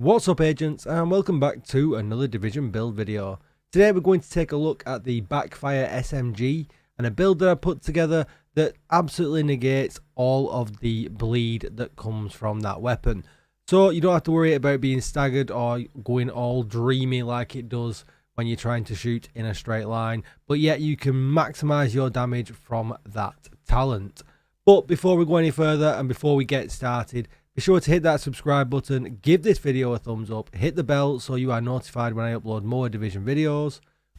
What's up, agents, and welcome back to another Division build video. Today we're going to take a look at the Backfire SMG and a build that I put together that absolutely negates all of the bleed that comes from that weapon. So you don't have to worry about being staggered or going all dreamy like it does when you're trying to shoot in a straight line, but yet you can maximize your damage from that talent. But before we go any further and before we get started, be sure to hit that subscribe button, give this video a thumbs up, hit the bell so you are notified when I upload more Division videos,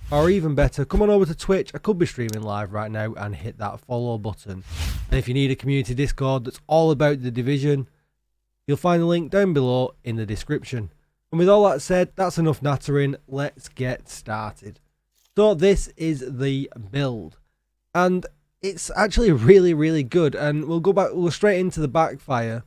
or even better, come on over to Twitch. I could be streaming live right now, and hit that follow button. And if you need a community Discord that's all about the Division, you'll find the link down below in the description. And with all that said, that's enough nattering, let's get started. So this is the build, and it's actually really good, and we'll go straight into the Backfire.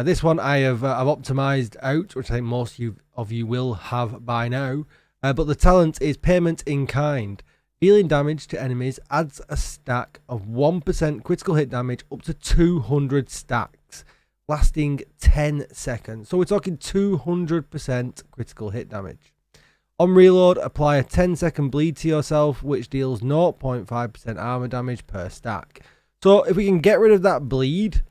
This one I've optimized out, which I think most of you will have by now. But the talent is Payment in Kind. Dealing damage to enemies adds a stack of 1% critical hit damage up to 200 stacks, lasting 10 seconds. So we're talking 200% critical hit damage. On reload, apply a 10-second bleed to yourself, which deals 0.5% armor damage per stack. So if we can get rid of that bleed,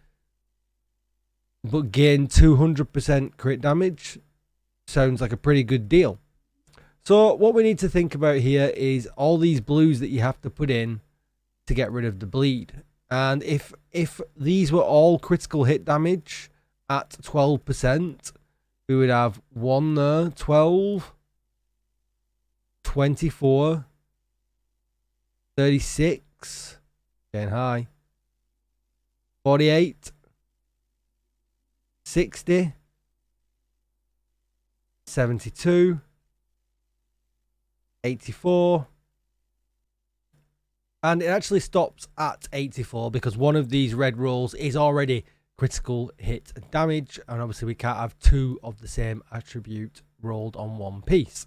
but gain 200% crit damage, sounds like a pretty good deal. So what we need to think about here is all these blues that you have to put in to get rid of the bleed. And if these were all critical hit damage at 12%, we would have 1 there, 12, 24, 36, getting high, 48, 60, 72, 84, and it actually stops at 84 because one of these red rolls is already critical hit damage, and obviously we can't have two of the same attribute rolled on one piece.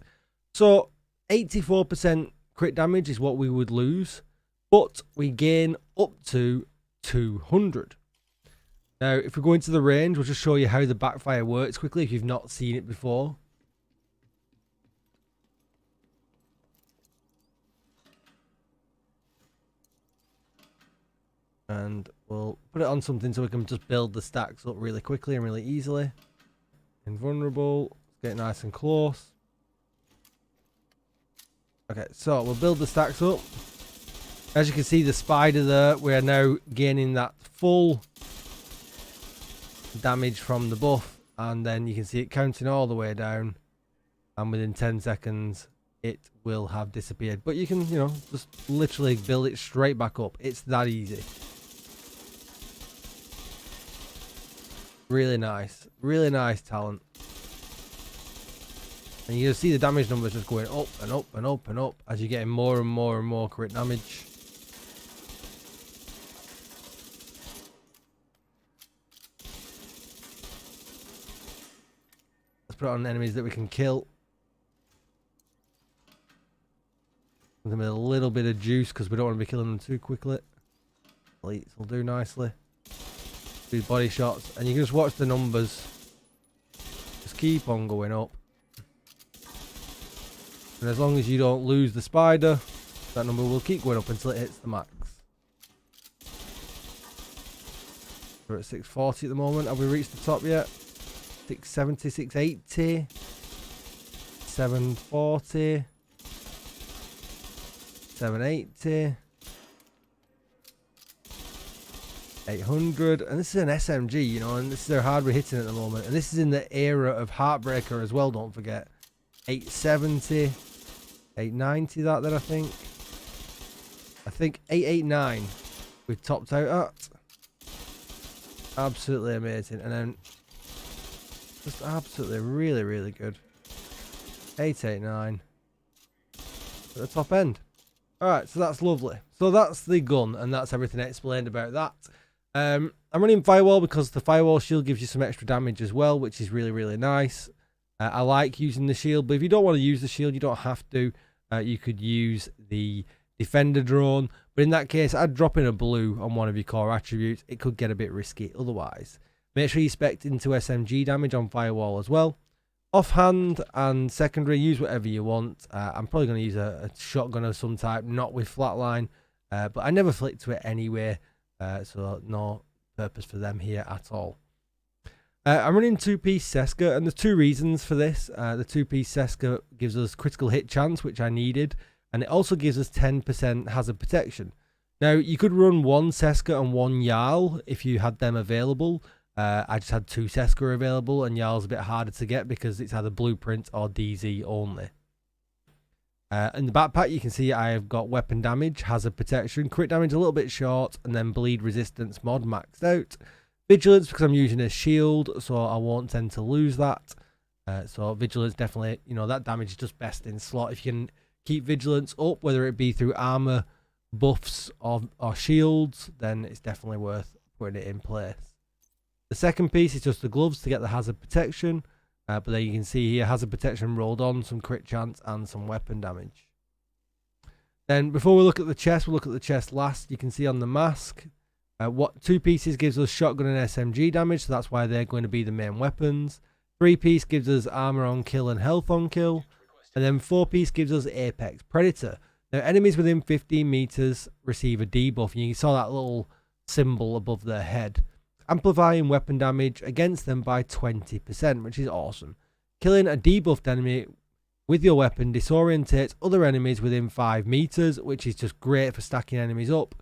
So 84% crit damage is what we would lose, but we gain up to 200. Now, if we go into the range, we'll just show you how the Backfire works quickly if you've not seen it before. And we'll put it on something so we can just build the stacks up really quickly and really easily. Invulnerable, get nice and close. Okay, so we'll build the stacks up. As you can see, the spider there, we're now gaining that full damage from the buff, and then you can see it counting all the way down, and within 10 seconds it will have disappeared. But you can, you know, just literally build it straight back up. It's that easy. Really nice talent. And you can see the damage numbers just going up and up and up and up as you're getting more and more crit damage. Put it on enemies that we can kill. Give them a little bit of juice because we don't want to be killing them too quickly. Elites will do nicely. Do body shots, and you can just watch the numbers just keep on going up. And as long as you don't lose the spider, that number will keep going up until it hits the max. We're at 640 at the moment. Have we reached the top yet? 670, 680, 740, 780, 800, and this is an SMG, you know, and this is how hard we're hitting at the moment, and this is in the era of Heartbreaker as well, don't forget. 870, 890 that I think 889 we've topped out at. Absolutely amazing. And then just absolutely really good. 889 at the top end. Alright, so that's lovely. So that's the gun, and that's everything explained about that. I'm running Firewall because the Firewall shield gives you some extra damage as well, which is really nice. I like using the shield, but if you don't want to use the shield, you don't have to. You could use the Defender drone, but in that case, I'd drop in a blue on one of your core attributes. It could get a bit risky otherwise. Make sure you spec into SMG damage on Firewall as well. Offhand and secondary, use whatever you want. I'm probably going to use a shotgun of some type, not with flatline, but I never flick to it anyway, so no purpose for them here at all. I'm running 2-piece Seska, and there's two reasons for this. The 2-piece Seska gives us critical hit chance, which I needed, and it also gives us 10% hazard protection. Now, you could run one Seska and one Jarl if you had them available. I just had 2 Seska available, and Jarl's a bit harder to get because it's either blueprint or DZ only. In the backpack, you can see I have got weapon damage, hazard protection, crit damage a little bit short, and then bleed resistance mod maxed out. Vigilance because I'm using a shield, so I won't tend to lose that. So vigilance definitely, you know, that damage is just best in slot. If you can keep vigilance up, whether it be through armor, buffs, or shields, then it's definitely worth putting it in place. The second piece is just the gloves to get the hazard protection. But there you can see here, hazard protection rolled on, some crit chance, and some weapon damage. Then before we look at the chest, we'll look at the chest last. You can see on the mask, what 2 pieces gives us shotgun and SMG damage, so that's why they're going to be the main weapons. 3-piece gives us armor on kill and health on kill. And then 4-piece gives us Apex Predator. Now enemies within 15 meters receive a debuff, and you saw that little symbol above their head. Amplifying weapon damage against them by 20%, which is awesome. Killing a debuffed enemy with your weapon disorientates other enemies within 5 meters, which is just great for stacking enemies up.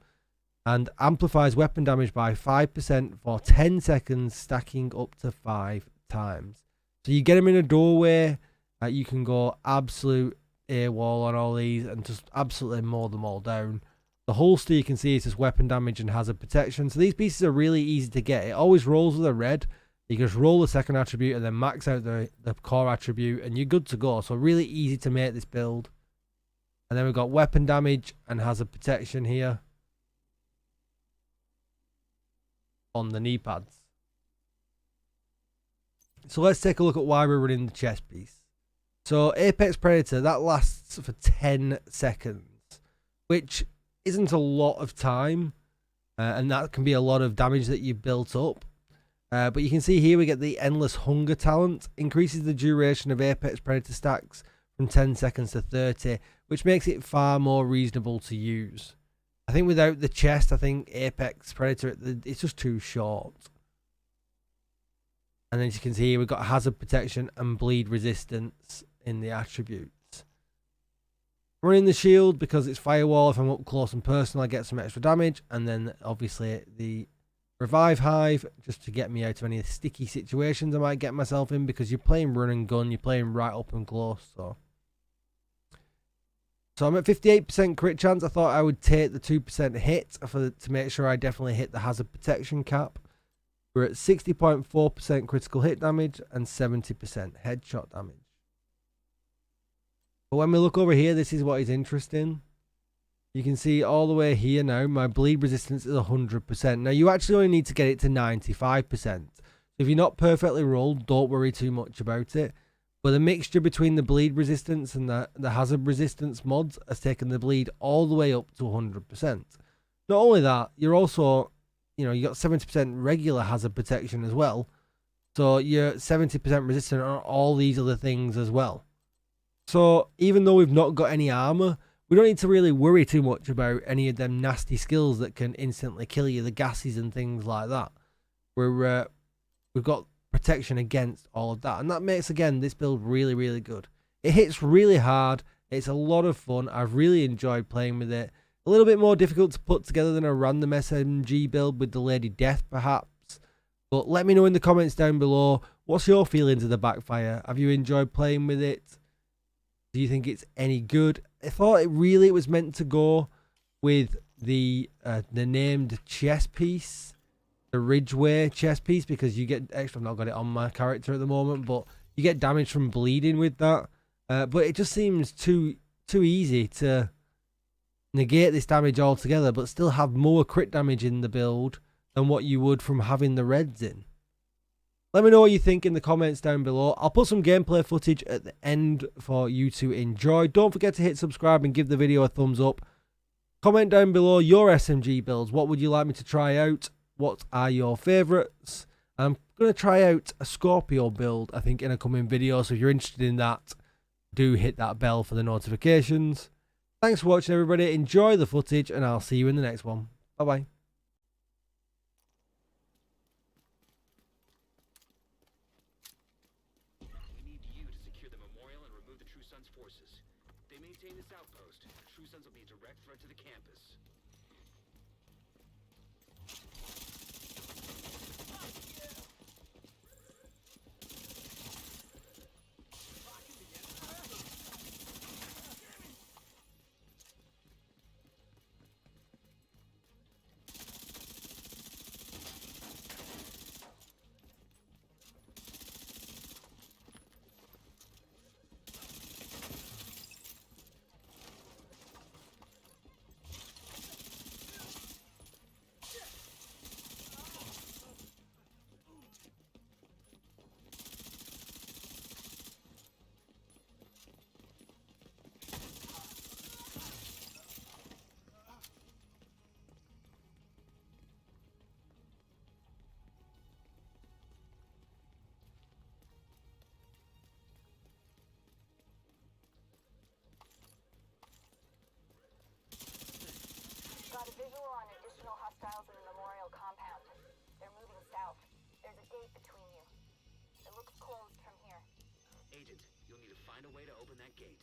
And amplifies weapon damage by 5% for 10 seconds, stacking up to 5 times. So you get them in a doorway, you can go absolute AWOL on all these and just absolutely mow them all down. The holster you can see is just weapon damage and hazard protection. So these pieces are really easy to get. It always rolls with a red. You can just roll the second attribute and then max out the core attribute and you're good to go. So really easy to make this build. And then we've got weapon damage and hazard protection here on the knee pads. So let's take a look at why we're running the chest piece. So Apex Predator, that lasts for 10 seconds, which isn't a lot of time, and that can be a lot of damage that you've built up. But you can see here we get the Endless Hunger talent, increases the duration of Apex Predator stacks from 10 seconds to 30, which makes it far more reasonable to use. I think without the chest, I think Apex Predator, it's just too short. And then as you can see here, we've got hazard protection and bleed resistance in the attributes. Running the shield because it's firewall. If I'm up close and personal, I get some extra damage. And then obviously the revive hive just to get me out of any sticky situations I might get myself in, because you're playing run and gun, you're playing right up and close. So I'm at 58% crit chance. I thought I would take the 2% hit to make sure I definitely hit the hazard protection cap. We're at 60.4% critical hit damage and 70% headshot damage. But when we look over here, this is what is interesting. You can see all the way here now, my bleed resistance is 100%. Now, you actually only need to get it to 95%. If you're not perfectly rolled, don't worry too much about it. But the mixture between the bleed resistance and the hazard resistance mods has taken the bleed all the way up to 100%. Not only that, you're also, you got 70% regular hazard protection as well. So you're 70% resistant on all these other things as well. So even though we've not got any armor, we don't need to really worry too much about any of them nasty skills that can instantly kill you, the gases and things like that. We've got protection against all of that, and that makes, again, this build really, really good. It hits really hard. It's a lot of fun. I've really enjoyed playing with it. A little bit more difficult to put together than a random SMG build with the Lady Death, perhaps. But let me know in the comments down below, what's your feelings of the Backfire? Have you enjoyed playing with it? Do you think it's any good? I thought it was meant to go with the named chest piece, the Ridgeway chest piece, because you get extra. I've not got it on my character at the moment, but you get damage from bleeding with that. But it just seems too easy to negate this damage altogether, but still have more crit damage in the build than what you would from having the reds in. Let me know what you think in the comments down below. I'll put some gameplay footage at the end for you to enjoy. Don't forget to hit subscribe and give the video a thumbs up. Comment down below your SMG builds. What would you like me to try out? What are your favourites? I'm going to try out a Scorpio build, I think, in a coming video. So if you're interested in that, do hit that bell for the notifications. Thanks for watching, everybody. Enjoy the footage, and I'll see you in the next one. Bye-bye. We need you to secure the memorial and remove the True Sons forces. If they maintain this outpost, True Sons will be a direct threat to the campus. Got a visual on additional hostiles in the memorial compound. They're moving south. There's a gate between you. It looks closed from here. Agent, you'll need to find a way to open that gate.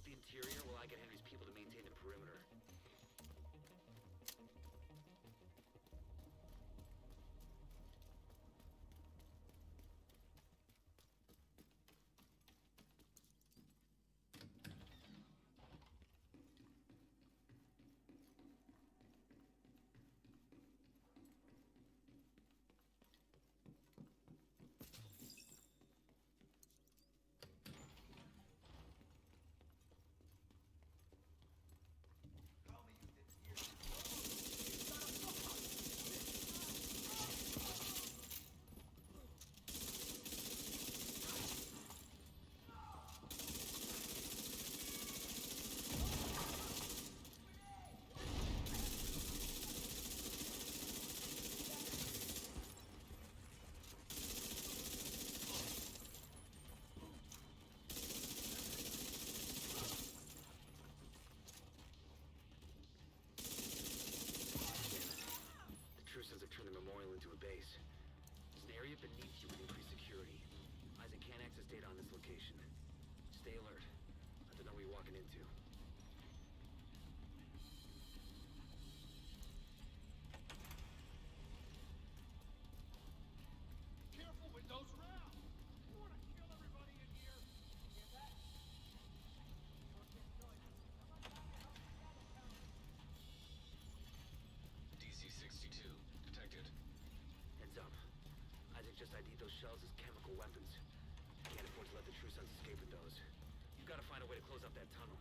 the interior while I get Henry's people to maintain the perimeter. Stay alert. I don't know what you're walking into. Careful with those rounds! You want to kill everybody in here? Hear that? DC-62 detected. Heads up. Isaac just ID'd those shells as chemical weapons. Can't afford to let the True Sons escape with those. You've got to find a way to close up that tunnel.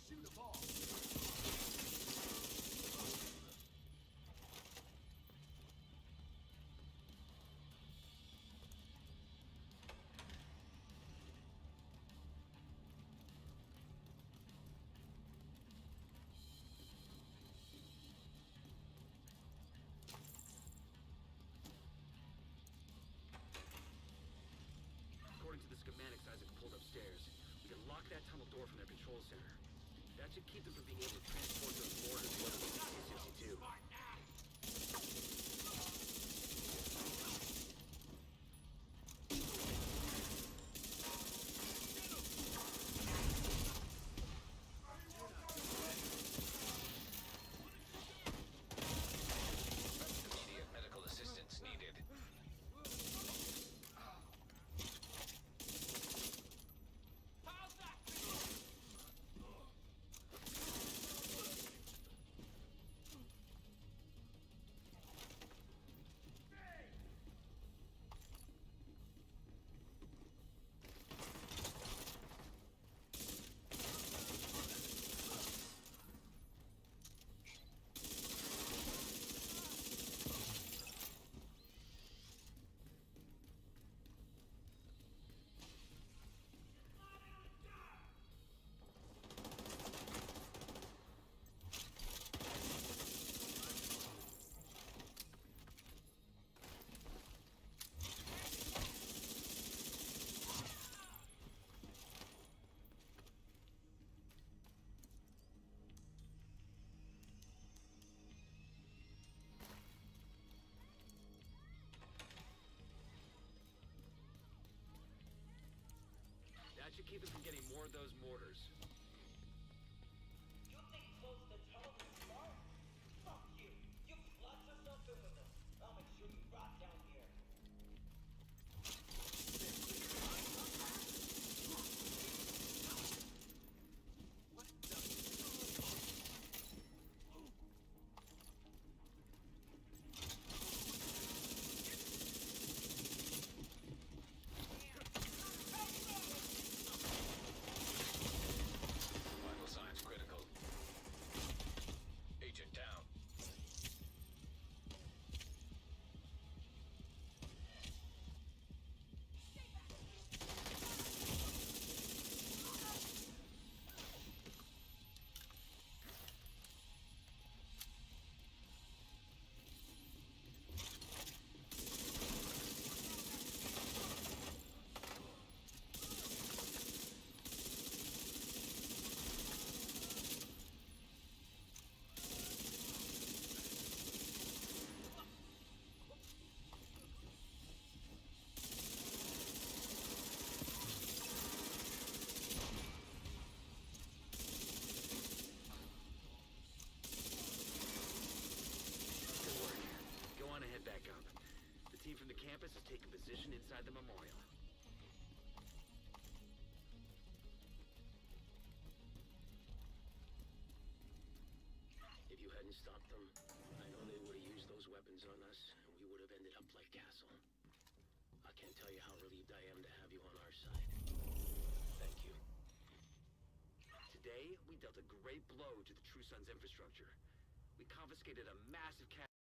Shoot them all! According to the schematics Isaac pulled upstairs, we can lock that tunnel door from their control center. That should keep them from being able to transport those mortars to DC-62. Immediate medical assistance needed. How's that? That should keep them from getting more of those mortars. You think close the tunnel is smart? Fuck you! You flood yourself in with them. I'll make sure you rot down here. Vital signs critical. Agent down. Good work. Go on and head back up. The team from the campus has taken position inside the memorial. If you hadn't stopped them, I know they would have used those weapons on us, and we would have ended up like Castle. I can't tell you how relieved I am to have you on our side. Thank you. Today, we dealt a great blow to the True Sons infrastructure. We confiscated a massive cash